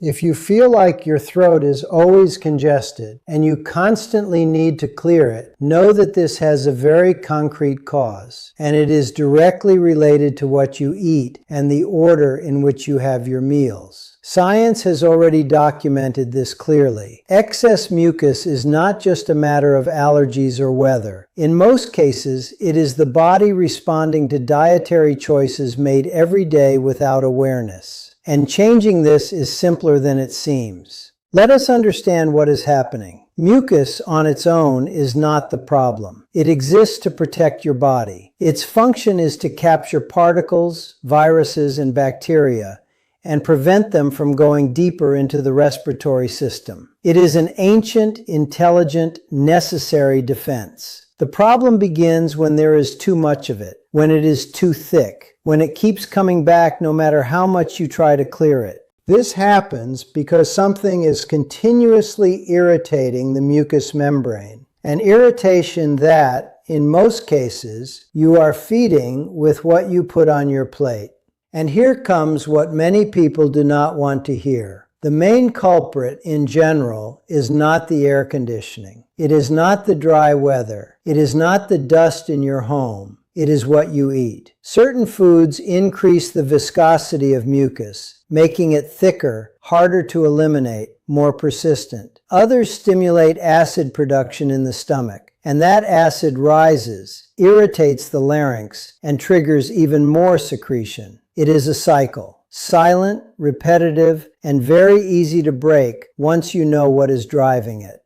If you feel like your throat is always congested and you constantly need to clear it, know that this has a very concrete cause, and it is directly related to what you eat and the order in which you have your meals. Science has already documented this clearly. Excess mucus is not just a matter of allergies or weather. In most cases, it is the body responding to dietary choices made every day without awareness. And changing this is simpler than it seems. Let us understand what is happening. Mucus on its own is not the problem. It exists to protect your body. Its function is to capture particles, viruses, and bacteria and prevent them from going deeper into the respiratory system. It is an ancient, intelligent, necessary defense. The problem begins when there is too much of it, when it is too thick, when it keeps coming back no matter how much you try to clear it. This happens because something is continuously irritating the mucous membrane, an irritation that, in most cases, you are feeding with what you put on your plate. And here comes what many people do not want to hear. The main culprit in general is not the air conditioning. It is not the dry weather. It is not the dust in your home. It is what you eat. Certain foods increase the viscosity of mucus, making it thicker, harder to eliminate, more persistent. Others stimulate acid production in the stomach, and that acid rises, irritates the larynx, and triggers even more secretion. It is a cycle, silent, repetitive, and very easy to break once you know what is driving it.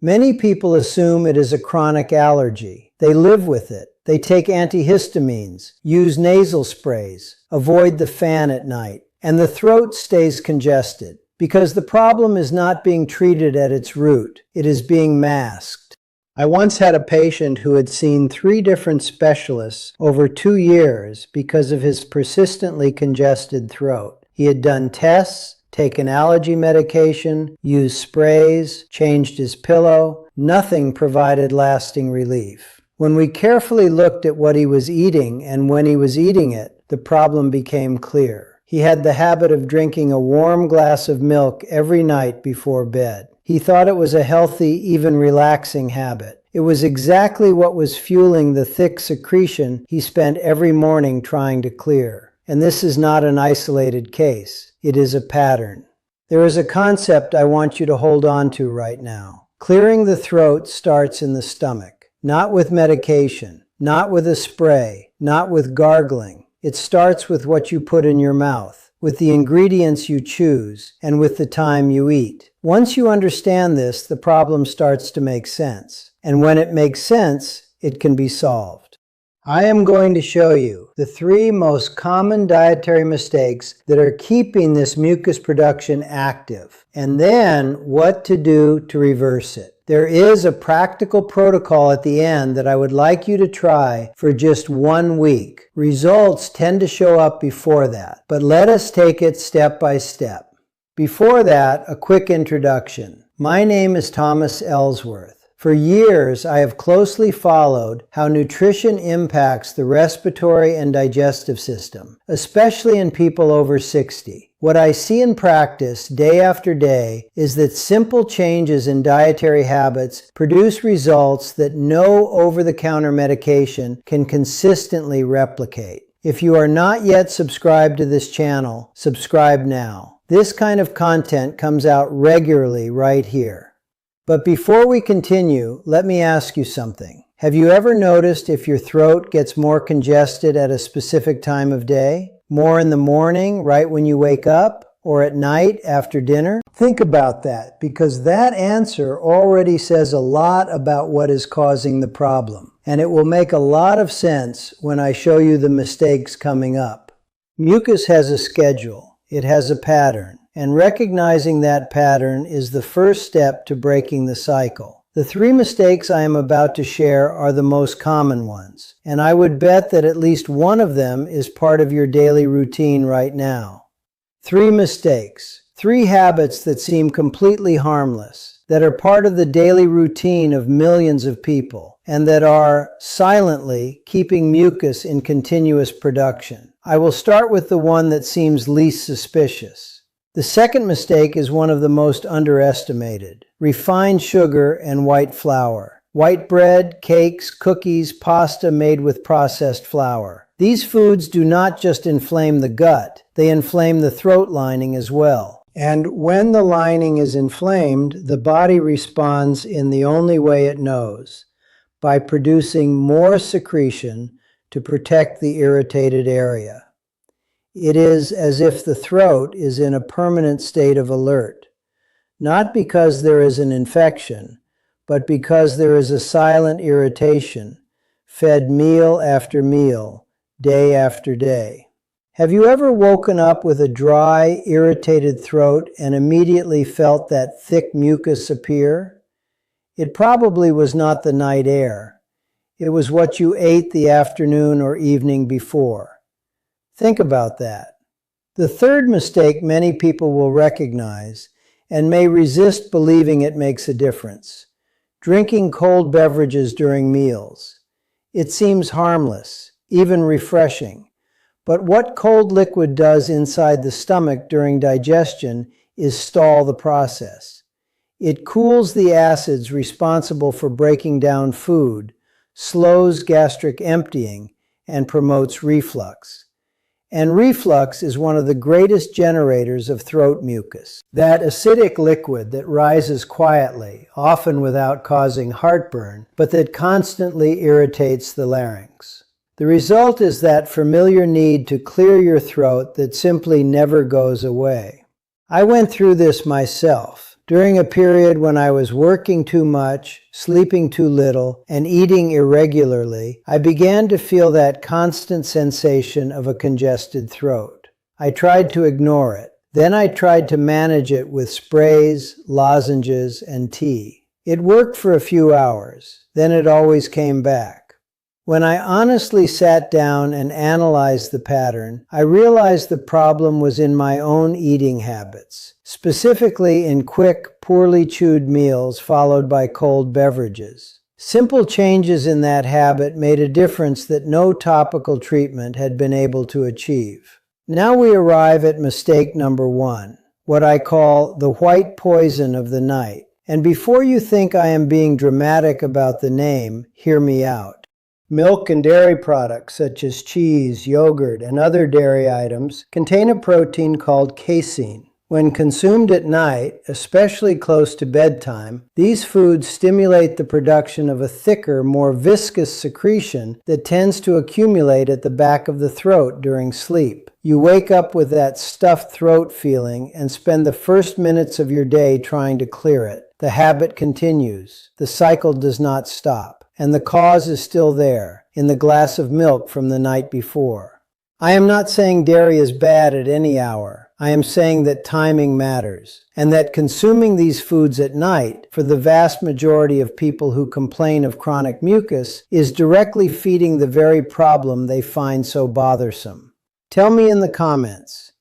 Many people assume it is a chronic allergy. They live with it. They take antihistamines, use nasal sprays, avoid the fan at night, and the throat stays congested because the problem is not being treated at its root. It is being masked. I once had a patient who had seen 3 different specialists over 2 years because of his persistently congested throat. He had done tests, taken allergy medication, used sprays, changed his pillow. Nothing provided lasting relief. When we carefully looked at what he was eating and when he was eating it, the problem became clear. He had the habit of drinking a warm glass of milk every night before bed. He thought it was a healthy, even relaxing habit. It was exactly what was fueling the thick secretion he spent every morning trying to clear. And this is not an isolated case. It is a pattern. There is a concept I want you to hold on to right now. Clearing the throat starts in the stomach, not with medication, not with a spray, not with gargling. It starts with what you put in your mouth, with the ingredients you choose, and with the time you eat. Once you understand this, the problem starts to make sense. And when it makes sense, it can be solved. I am going to show you the 3 most common dietary mistakes that are keeping this mucus production active, and then what to do to reverse it. There is a practical protocol at the end that I would like you to try for just 1 week. Results tend to show up before that, but let us take it step by step. Before that, a quick introduction. My name is Thomas Ellsworth. For years, I have closely followed how nutrition impacts the respiratory and digestive system, especially in people over 60. What I see in practice day after day is that simple changes in dietary habits produce results that no over-the-counter medication can consistently replicate. If you are not yet subscribed to this channel, subscribe now. This kind of content comes out regularly right here. But before we continue, let me ask you something. Have you ever noticed if your throat gets more congested at a specific time of day? More in the morning, right when you wake up, or at night after dinner? Think about that, because that answer already says a lot about what is causing the problem. And it will make a lot of sense when I show you the mistakes coming up. Mucus has a schedule. It has a pattern. And recognizing that pattern is the first step to breaking the cycle. The 3 mistakes I am about to share are the most common ones, and I would bet that at least one of them is part of your daily routine right now. 3 mistakes, 3 habits that seem completely harmless, that are part of the daily routine of millions of people, and that are silently keeping mucus in continuous production. I will start with the one that seems least suspicious. The second mistake is one of the most underestimated: refined sugar and white flour. White bread, cakes, cookies, pasta made with processed flour. These foods do not just inflame the gut, they inflame the throat lining as well. And when the lining is inflamed, the body responds in the only way it knows, by producing more secretion to protect the irritated area. It is as if the throat is in a permanent state of alert, not because there is an infection, but because there is a silent irritation, fed meal after meal, day after day. Have you ever woken up with a dry, irritated throat and immediately felt that thick mucus appear? It probably was not the night air. It was what you ate the afternoon or evening before. Think about that. The third mistake many people will recognize and may resist believing it makes a difference: drinking cold beverages during meals. It seems harmless, even refreshing, but what cold liquid does inside the stomach during digestion is stall the process. It cools the acids responsible for breaking down food, slows gastric emptying, and promotes reflux. And reflux is one of the greatest generators of throat mucus. That acidic liquid that rises quietly, often without causing heartburn, but that constantly irritates the larynx. The result is that familiar need to clear your throat that simply never goes away. I went through this myself. During a period when I was working too much, sleeping too little, and eating irregularly, I began to feel that constant sensation of a congested throat. I tried to ignore it. Then I tried to manage it with sprays, lozenges, and tea. It worked for a few hours. Then it always came back. When I honestly sat down and analyzed the pattern, I realized the problem was in my own eating habits, specifically in quick, poorly chewed meals followed by cold beverages. Simple changes in that habit made a difference that no topical treatment had been able to achieve. Now we arrive at mistake number 1, what I call the white poison of the night. And before you think I am being dramatic about the name, hear me out. Milk and dairy products such as cheese, yogurt, and other dairy items contain a protein called casein. When consumed at night, especially close to bedtime, these foods stimulate the production of a thicker, more viscous secretion that tends to accumulate at the back of the throat during sleep. You wake up with that stuffed throat feeling and spend the first minutes of your day trying to clear it. The habit continues. The cycle does not stop. And the cause is still there, in the glass of milk from the night before. I am not saying dairy is bad at any hour. I am saying that timing matters, and that consuming these foods at night, for the vast majority of people who complain of chronic mucus, is directly feeding the very problem they find so bothersome. Tell me in the comments,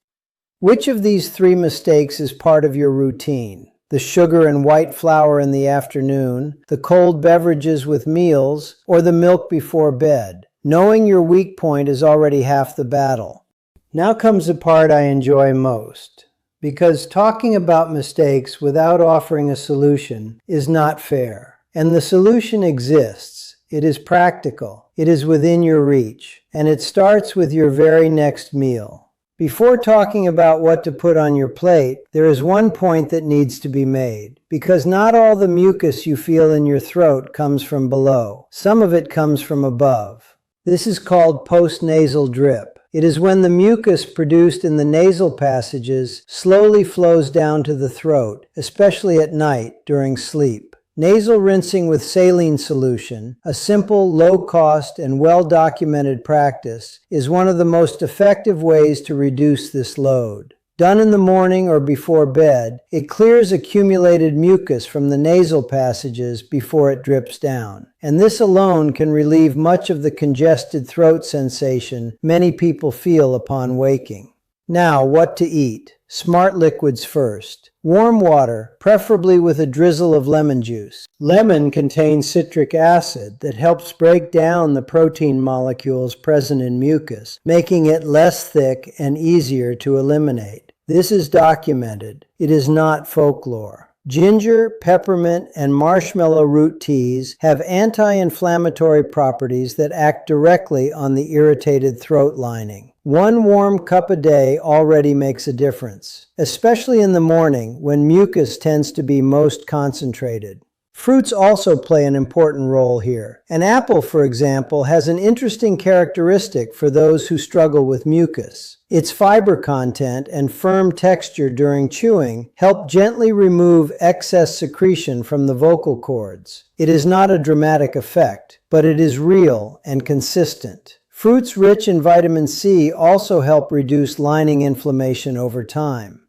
which of these 3 mistakes is part of your routine? The sugar and white flour in the afternoon, the cold beverages with meals, or the milk before bed? Knowing your weak point is already half the battle. Now comes the part I enjoy most, because talking about mistakes without offering a solution is not fair. And the solution exists. It is practical. It is within your reach. And it starts with your very next meal. Before talking about what to put on your plate, there is one point that needs to be made, because not all the mucus you feel in your throat comes from below. Some of it comes from above. This is called postnasal drip. It is when the mucus produced in the nasal passages slowly flows down to the throat, especially at night during sleep. Nasal rinsing with saline solution, a simple, low-cost, and well-documented practice, is one of the most effective ways to reduce this load. Done in the morning or before bed, it clears accumulated mucus from the nasal passages before it drips down. And this alone can relieve much of the congested throat sensation many people feel upon waking. Now, what to eat? Smart liquids first. Warm water, preferably with a drizzle of lemon juice. Lemon contains citric acid that helps break down the protein molecules present in mucus, making it less thick and easier to eliminate. This is documented. It is not folklore. Ginger, peppermint, and marshmallow root teas have anti-inflammatory properties that act directly on the irritated throat lining. One warm cup a day already makes a difference, especially in the morning when mucus tends to be most concentrated. Fruits also play an important role here. An apple, for example, has an interesting characteristic for those who struggle with mucus. Its fiber content and firm texture during chewing help gently remove excess secretion from the vocal cords. It is not a dramatic effect, but it is real and consistent. Fruits rich in vitamin C also help reduce lining inflammation over time.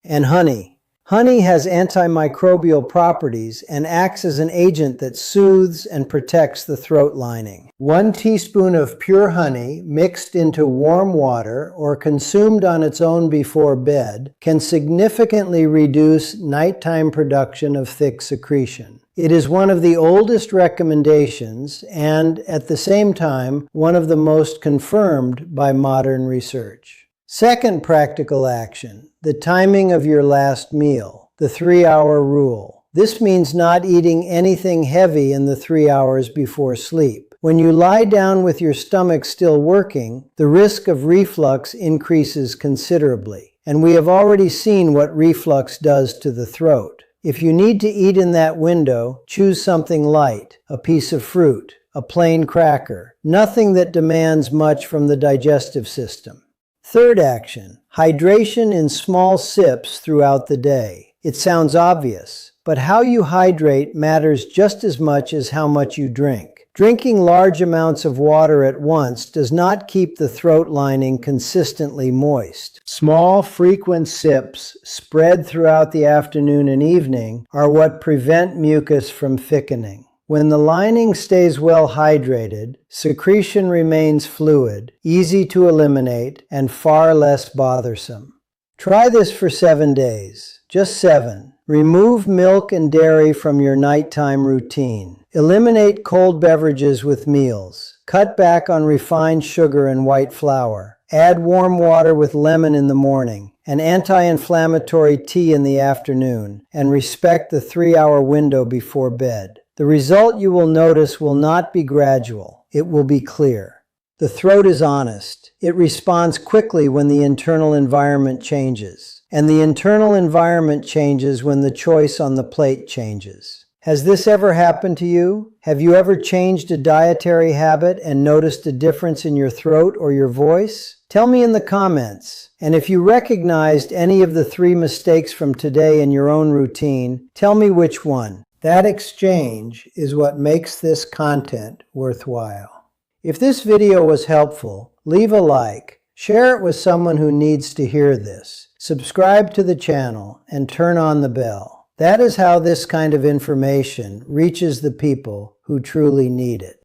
And honey. Honey has antimicrobial properties and acts as an agent that soothes and protects the throat lining. 1 teaspoon of pure honey mixed into warm water or consumed on its own before bed can significantly reduce nighttime production of thick secretion. It is one of the oldest recommendations and, at the same time, one of the most confirmed by modern research. Second practical action, the timing of your last meal, the 3-hour rule. This means not eating anything heavy in the 3 hours before sleep. When you lie down with your stomach still working, the risk of reflux increases considerably. And we have already seen what reflux does to the throat. If you need to eat in that window, choose something light, a piece of fruit, a plain cracker, nothing that demands much from the digestive system. Third action, hydration in small sips throughout the day. It sounds obvious, but how you hydrate matters just as much as how much you drink. Drinking large amounts of water at once does not keep the throat lining consistently moist. Small, frequent sips spread throughout the afternoon and evening are what prevent mucus from thickening. When the lining stays well hydrated, secretion remains fluid, easy to eliminate, and far less bothersome. Try this for 7 days. Just 7. Remove milk and dairy from your nighttime routine. Eliminate cold beverages with meals. Cut back on refined sugar and white flour. Add warm water with lemon in the morning, an anti-inflammatory tea in the afternoon, and respect the 3-hour window before bed. The result you will notice will not be gradual. It will be clear. The throat is honest. It responds quickly when the internal environment changes. And the internal environment changes when the choice on the plate changes. Has this ever happened to you? Have you ever changed a dietary habit and noticed a difference in your throat or your voice? Tell me in the comments. And if you recognized any of the 3 mistakes from today in your own routine, tell me which one. That exchange is what makes this content worthwhile. If this video was helpful, leave a like, share it with someone who needs to hear this, subscribe to the channel, and turn on the bell. That is how this kind of information reaches the people who truly need it.